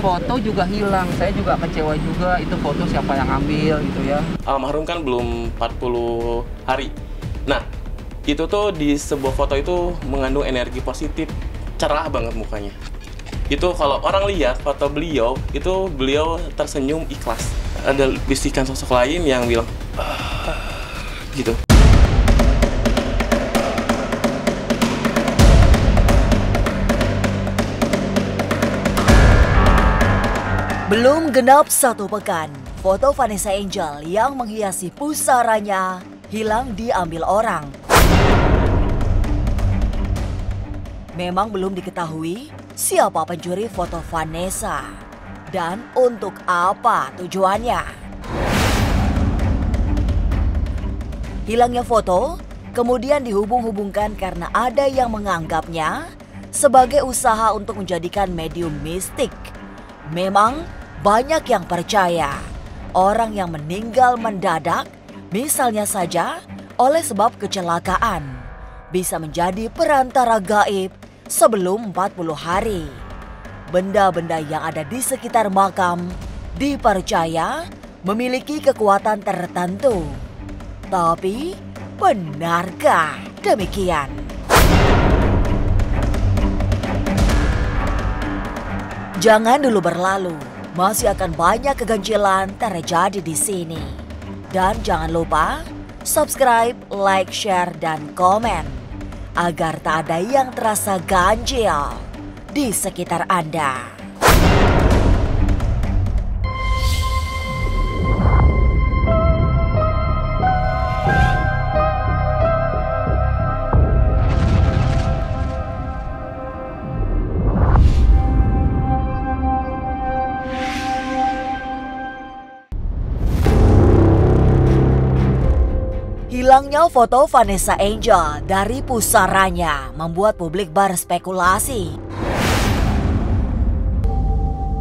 Foto juga hilang, saya juga kecewa juga, itu foto siapa yang ambil gitu ya. Almarhum kan belum 40 hari. Nah, itu tuh di sebuah foto itu mengandung energi positif, cerah banget mukanya. Itu kalau orang lihat foto beliau, itu beliau tersenyum ikhlas. Ada bisikan sosok lain yang bilang, gitu. Belum genap 1 pekan, foto Vanessa Angel yang menghiasi pusaranya hilang diambil orang. Memang belum diketahui siapa pencuri foto Vanessa dan untuk apa tujuannya. Hilangnya foto kemudian dihubung-hubungkan karena ada yang menganggapnya sebagai usaha untuk menjadikan medium mistik. Memang banyak yang percaya orang yang meninggal mendadak, misalnya saja oleh sebab kecelakaan, bisa menjadi perantara gaib sebelum 40 hari. Benda-benda yang ada di sekitar makam dipercaya memiliki kekuatan tertentu. Tapi benarkah demikian? Jangan dulu berlalu, masih akan banyak keganjilan terjadi di sini. Dan jangan lupa subscribe, like, share, dan komen agar tak ada yang terasa ganjil di sekitar Anda. Hilangnya foto Vanessa Angel dari pusaranya membuat publik berspekulasi.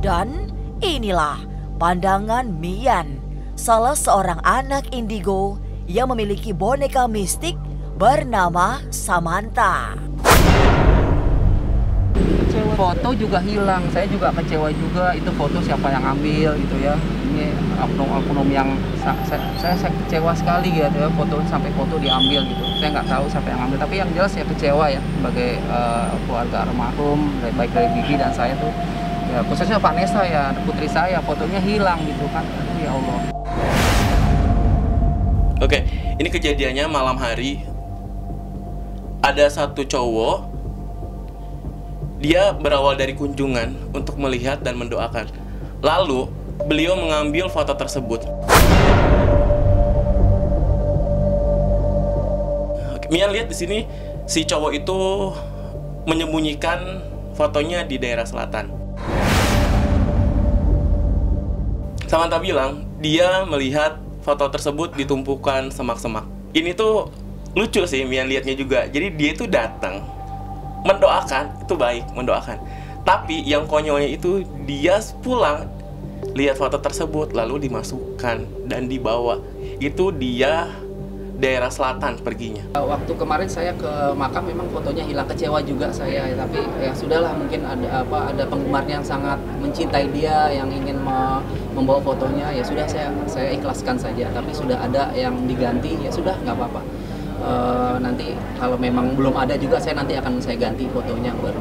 Dan inilah pandangan Mian, salah seorang anak indigo yang memiliki boneka mistik bernama Samantha. Foto juga hilang, saya juga kecewa juga, itu foto siapa yang ambil gitu ya. Ini oknum-oknum yang saya kecewa sekali gitu ya, sampai foto diambil gitu. Saya nggak tahu siapa yang ambil, tapi yang jelas saya kecewa ya sebagai keluarga almarhum, baik dari Bibi dan saya tuh, ya khususnya Vanessa ya, putri saya, fotonya hilang gitu kan. Aduh, ya Allah. Oke, ini kejadiannya malam hari. Ada satu cowok, dia berawal dari kunjungan untuk melihat dan mendoakan. Lalu, beliau mengambil foto tersebut. Mian lihat di sini, si cowok itu menyembunyikan fotonya di daerah selatan. Samantha bilang, dia melihat foto tersebut ditumpukan semak-semak. Ini tuh lucu sih, Mian lihatnya juga. Jadi dia itu datang mendoakan, itu baik, mendoakan. Tapi yang konyolnya itu dia pulang, lihat foto tersebut, lalu dimasukkan dan dibawa. Itu dia daerah selatan perginya. Waktu kemarin saya ke makam memang fotonya hilang, kecewa juga saya. Tapi ya sudahlah, mungkin ada penggemarnya yang sangat mencintai dia, yang ingin membawa fotonya. Ya sudah, saya ikhlaskan saja. Tapi sudah ada yang diganti, ya sudah, nggak apa-apa. Nanti kalau memang belum ada juga, nanti akan saya ganti fotonya baru.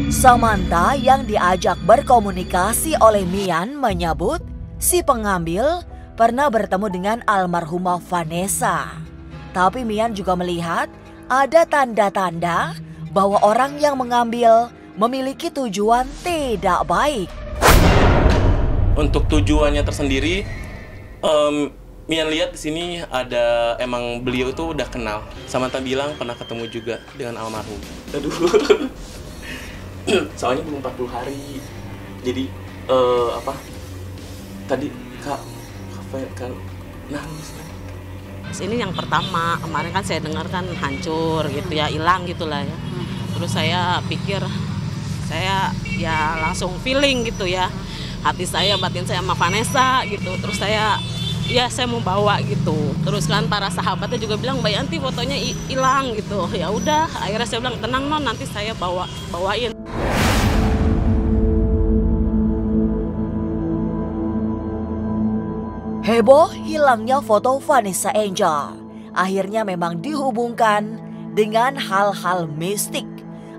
Samantha yang diajak berkomunikasi oleh Mian menyebut si pengambil pernah bertemu dengan almarhumah Vanessa. Tapi Mian juga melihat ada tanda-tanda bahwa orang yang mengambil memiliki tujuan tidak baik. Untuk tujuannya tersendiri, Mian lihat di sini ada, emang beliau itu udah kenal. Samantha bilang pernah ketemu juga dengan almarhum. Aduh, soalnya belum 40 hari. Jadi tadi kak nangis. Ini yang pertama, kemarin kan saya dengar kan hancur gitu ya, hilang gitulah ya. Terus saya pikir, saya ya langsung feeling gitu ya, hati saya, batin saya sama Vanessa gitu. Terus saya ya saya mau bawa gitu. Terus kan para sahabatnya juga bilang, Mbak Yanti fotonya hilang gitu. Ya udah, akhirnya saya bilang tenang non, nanti saya bawain. Heboh hilangnya foto Vanessa Angel akhirnya memang dihubungkan dengan hal-hal mistik.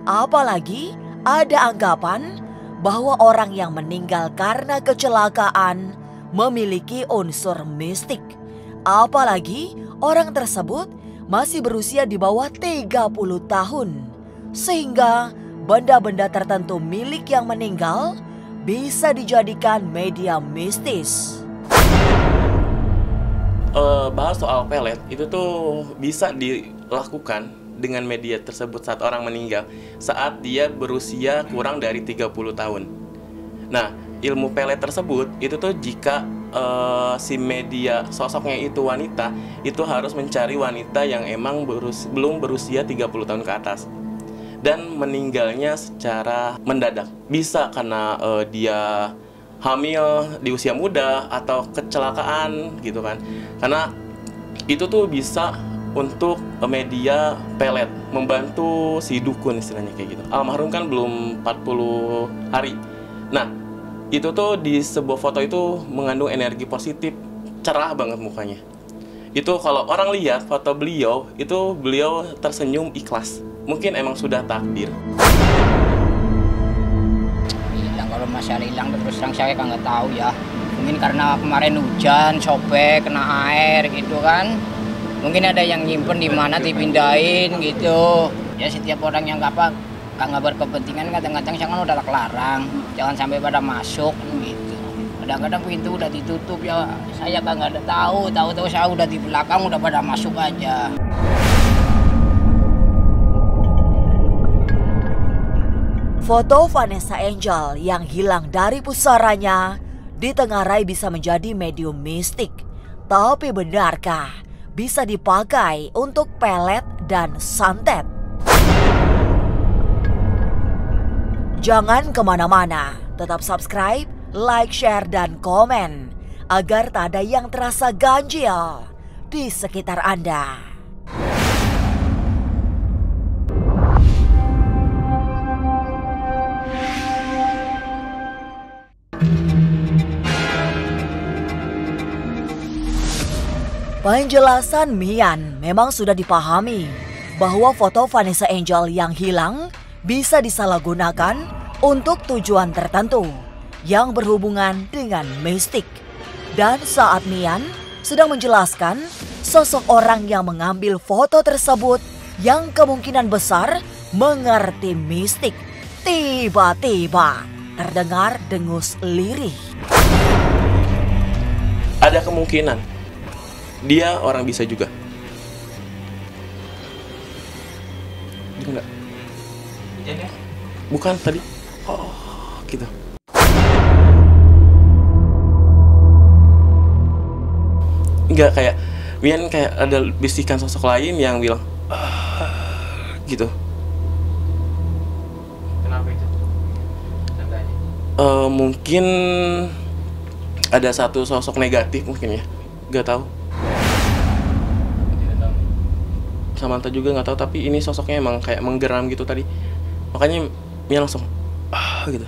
Apalagi ada anggapan bahwa orang yang meninggal karena kecelakaan memiliki unsur mistik. Apalagi orang tersebut masih berusia di bawah 30 tahun. Sehingga benda-benda tertentu milik yang meninggal bisa dijadikan media mistis. Bahas soal pelet itu tuh bisa dilakukan dengan media tersebut saat orang meninggal saat dia berusia kurang dari 30 tahun. Nah, ilmu pelet tersebut itu tuh jika si media sosoknya itu wanita, itu harus mencari wanita yang emang belum berusia 30 tahun ke atas dan meninggalnya secara mendadak. Bisa karena dia hamil di usia muda atau kecelakaan gitu kan. Karena itu tuh bisa untuk media pelet, membantu si dukun istilahnya kayak gitu. Almarhum kan belum 40 hari. Nah, itu tuh di sebuah foto itu mengandung energi positif, cerah banget mukanya. Itu kalau orang lihat foto beliau, itu beliau tersenyum ikhlas. Mungkin emang sudah takdir. Kalau masalah hilang terus terang saya kan nggak tahu ya. Mungkin karena kemarin hujan, sobek, kena air gitu kan. Mungkin ada yang nyimpen di mana dipindahin gitu. Ya setiap orang yang nggak berkepentingan kadang-kadang saya kan udah larang. Jangan sampai pada masuk gitu. Kadang-kadang pintu udah ditutup ya. Saya kan nggak ada tahu saya udah di belakang udah pada masuk aja. Foto Vanessa Angel yang hilang dari pusaranya ditengarai bisa menjadi medium mistik. Tapi benarkah bisa dipakai untuk pelet dan santet? Jangan kemana-mana, tetap subscribe, like, share, dan komen agar tak ada yang terasa ganjil di sekitar Anda. Penjelasan Mian memang sudah dipahami bahwa foto Vanessa Angel yang hilang bisa disalahgunakan untuk tujuan tertentu yang berhubungan dengan mistik. Dan saat Mian sedang menjelaskan sosok orang yang mengambil foto tersebut yang kemungkinan besar mengerti mistik, tiba-tiba terdengar dengus lirih. Ada kemungkinan dia orang bisa juga. Enggak. Bukan tadi. Oh, gitu. Enggak, kayak Mian kayak ada bisikan sosok lain yang bilang gitu. Kenapa itu? Tandanya? Mungkin ada satu sosok negatif mungkin ya. Gak tahu. Samantha juga nggak tahu, tapi ini sosoknya emang kayak menggeram gitu tadi, makanya Mia langsung gitu.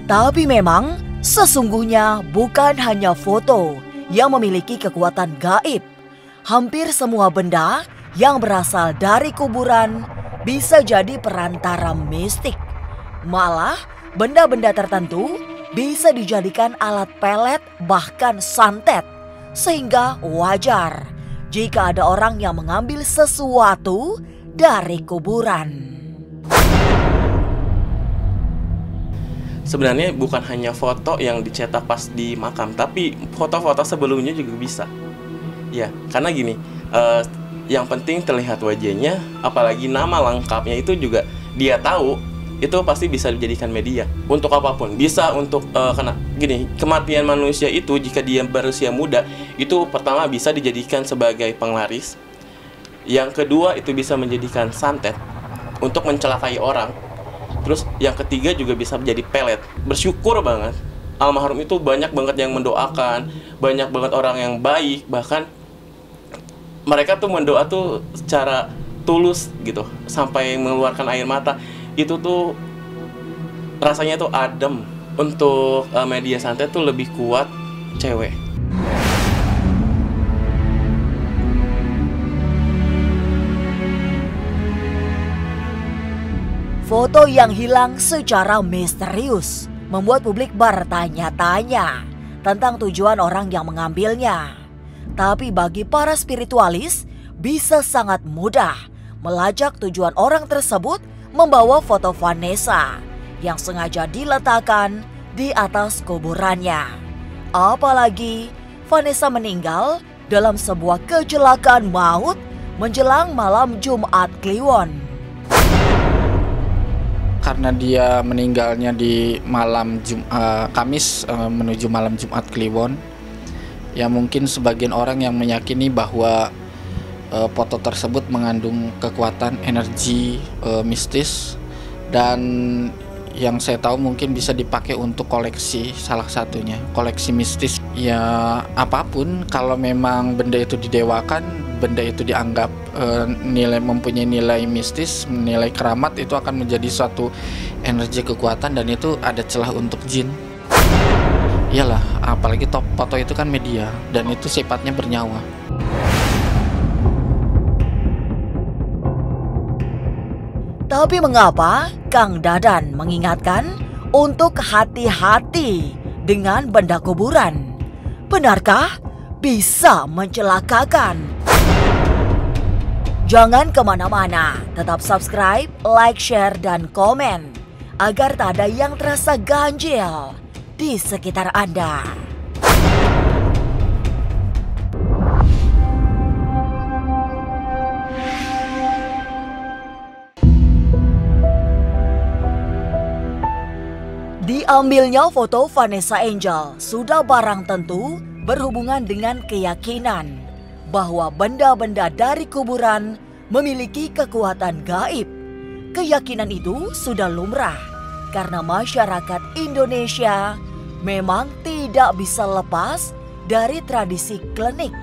Tapi memang sesungguhnya bukan hanya foto yang memiliki kekuatan gaib. Hampir semua benda yang berasal dari kuburan bisa jadi perantara mistik. Malah benda-benda tertentu bisa dijadikan alat pelet bahkan santet. Sehingga wajar jika ada orang yang mengambil sesuatu dari kuburan. Sebenarnya bukan hanya foto yang dicetak pas di makam, tapi foto-foto sebelumnya juga bisa. Ya, karena gini, yang penting terlihat wajahnya, apalagi nama lengkapnya itu juga dia tahu. Itu pasti bisa dijadikan media untuk apapun. Bisa untuk karena gini, kematian manusia itu jika dia berusia muda itu pertama bisa dijadikan sebagai penglaris. Yang kedua itu bisa menjadikan santet untuk mencelakai orang. Terus yang ketiga juga bisa menjadi pelet. Bersyukur banget. Almarhum itu banyak banget yang mendoakan, banyak banget orang yang baik, bahkan mereka tuh mendoa tuh secara tulus gitu, sampai mengeluarkan air mata. Itu tuh rasanya tuh adem. Untuk media santet tuh lebih kuat cewek. Foto yang hilang secara misterius membuat publik bertanya-tanya tentang tujuan orang yang mengambilnya. Tapi bagi para spiritualis bisa sangat mudah melacak tujuan orang tersebut membawa foto Vanessa yang sengaja diletakkan di atas kuburannya. Apalagi Vanessa meninggal dalam sebuah kecelakaan maut menjelang malam Jumat Kliwon. Karena dia meninggalnya di malam Kamis menuju malam Jumat Kliwon, ya mungkin sebagian orang yang meyakini bahwa foto tersebut mengandung kekuatan energi mistis, dan yang saya tahu mungkin bisa dipakai untuk koleksi, salah satunya koleksi mistis. Ya apapun, kalau memang benda itu didewakan, benda itu dianggap mempunyai nilai mistis, nilai keramat, itu akan menjadi suatu energi kekuatan, dan itu ada celah untuk jin. Iyalah, apalagi foto itu kan media dan itu sifatnya bernyawa. Tapi mengapa Kang Dadan mengingatkan untuk hati-hati dengan benda kuburan? Benarkah bisa mencelakakan? Jangan kemana-mana, tetap subscribe, like, share, dan komen agar tak ada yang terasa ganjil di sekitar Anda. Diambilnya foto Vanessa Angel sudah barang tentu berhubungan dengan keyakinan bahwa benda-benda dari kuburan memiliki kekuatan gaib. Keyakinan itu sudah lumrah karena masyarakat Indonesia memang tidak bisa lepas dari tradisi klinik.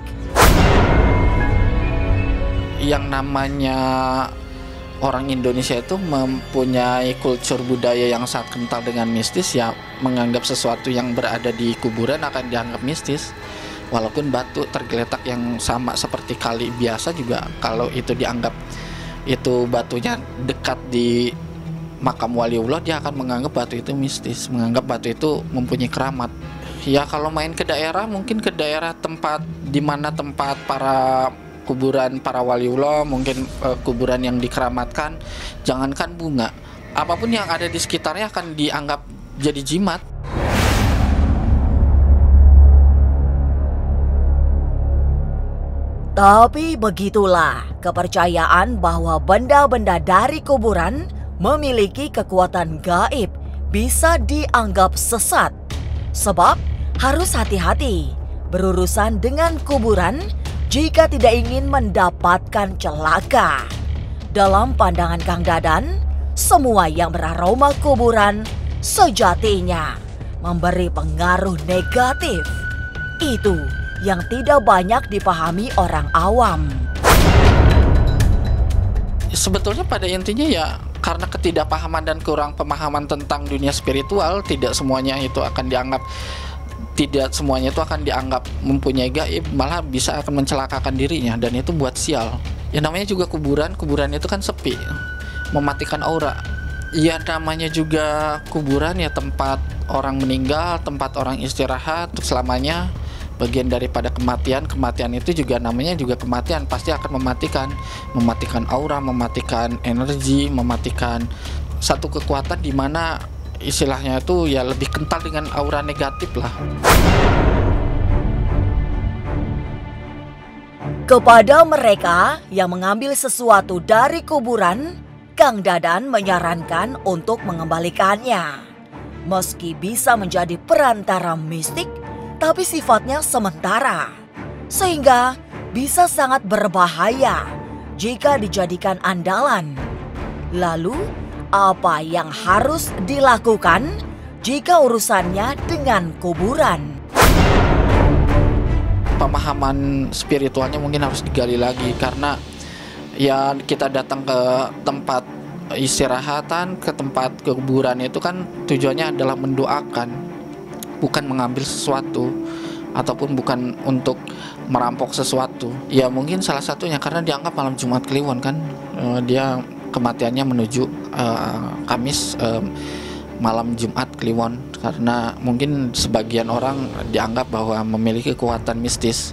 Yang namanya orang Indonesia itu mempunyai kultur budaya yang sangat kental dengan mistis, ya menganggap sesuatu yang berada di kuburan akan dianggap mistis. Walaupun batu tergeletak yang sama seperti kali biasa juga, kalau itu dianggap itu batunya dekat di makam waliullah, dia akan menganggap batu itu mistis, menganggap batu itu mempunyai keramat. Ya kalau main ke daerah, mungkin ke daerah tempat di mana tempat para kuburan para waliullah, mungkin kuburan yang dikeramatkan, jangankan bunga, apapun yang ada di sekitarnya akan dianggap jadi jimat. Tapi begitulah kepercayaan bahwa benda-benda dari kuburan memiliki kekuatan gaib bisa dianggap sesat. Sebab harus hati-hati berurusan dengan kuburan jika tidak ingin mendapatkan celaka. Dalam pandangan Kang Dadan, semua yang beraroma kuburan sejatinya memberi pengaruh negatif. Itu yang tidak banyak dipahami orang awam. Sebetulnya pada intinya ya karena ketidakpahaman dan kurang pemahaman tentang dunia spiritual, tidak semuanya itu akan dianggap mempunyai gaib, malah bisa akan mencelakakan dirinya, dan itu buat sial. Ya namanya juga kuburan itu kan sepi, mematikan aura. Ya namanya juga kuburan ya tempat orang meninggal, tempat orang istirahat untuk selamanya, bagian daripada kematian. Kematian itu juga namanya juga kematian, pasti akan mematikan aura, mematikan energi, mematikan satu kekuatan di mana istilahnya itu ya lebih kental dengan aura negatif lah. Kepada mereka yang mengambil sesuatu dari kuburan, Kang Dadan menyarankan untuk mengembalikannya. Meski bisa menjadi perantara mistik, tapi sifatnya sementara, sehingga bisa sangat berbahaya jika dijadikan andalan. Lalu, apa yang harus dilakukan jika urusannya dengan kuburan. Pemahaman spiritualnya mungkin harus digali lagi, karena ya kita datang ke tempat istirahatan, ke tempat kuburan itu kan tujuannya adalah mendoakan, bukan mengambil sesuatu ataupun bukan untuk merampok sesuatu. Ya mungkin salah satunya karena dianggap malam Jumat Kliwon kan, dia kematiannya menuju Kamis malam Jumat Kliwon, karena mungkin sebagian orang dianggap bahwa memiliki kekuatan mistis.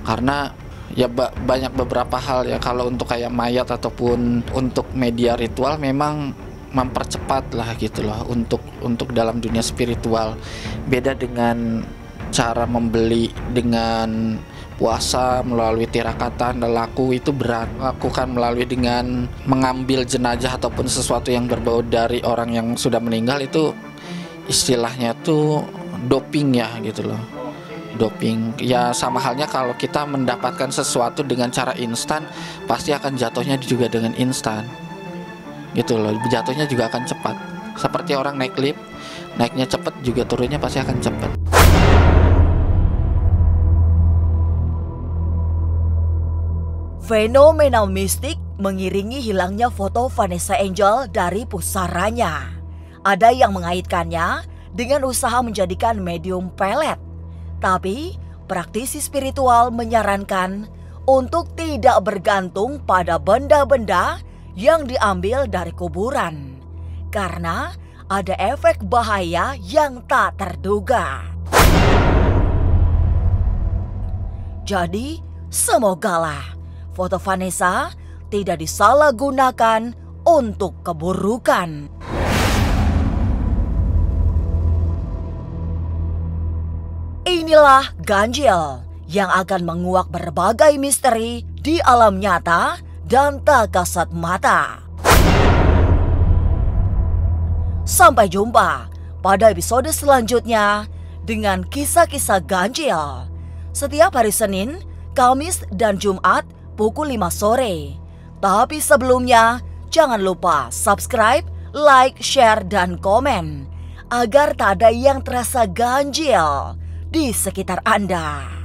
Karena ya banyak beberapa hal ya, kalau untuk kayak mayat ataupun untuk media ritual memang mempercepat lah gitu loh untuk dalam dunia spiritual. Beda dengan cara membeli dengan puasa melalui tirakatan dan laku, itu berat. Lakukan melalui dengan mengambil jenazah ataupun sesuatu yang berbau dari orang yang sudah meninggal, itu istilahnya tuh doping ya gitu loh. Doping ya, sama halnya kalau kita mendapatkan sesuatu dengan cara instan, pasti akan jatuhnya juga dengan instan gitu loh, jatuhnya juga akan cepat. Seperti orang naik lift, naiknya cepat juga turunnya pasti akan cepat. Fenomena mistik mengiringi hilangnya foto Vanessa Angel dari pusaranya. Ada yang mengaitkannya dengan usaha menjadikan medium pelet. Tapi praktisi spiritual menyarankan untuk tidak bergantung pada benda-benda yang diambil dari kuburan, karena ada efek bahaya yang tak terduga. Jadi, semogalah foto Vanessa tidak disalahgunakan untuk keburukan. Inilah ganjil yang akan menguak berbagai misteri di alam nyata dan tak kasat mata. Sampai jumpa pada episode selanjutnya dengan kisah-kisah ganjil setiap hari Senin, Kamis, dan Jumat pukul 5 sore. Tapi sebelumnya, jangan lupa subscribe, like, share, dan komen agar tak ada yang terasa ganjil di sekitar Anda.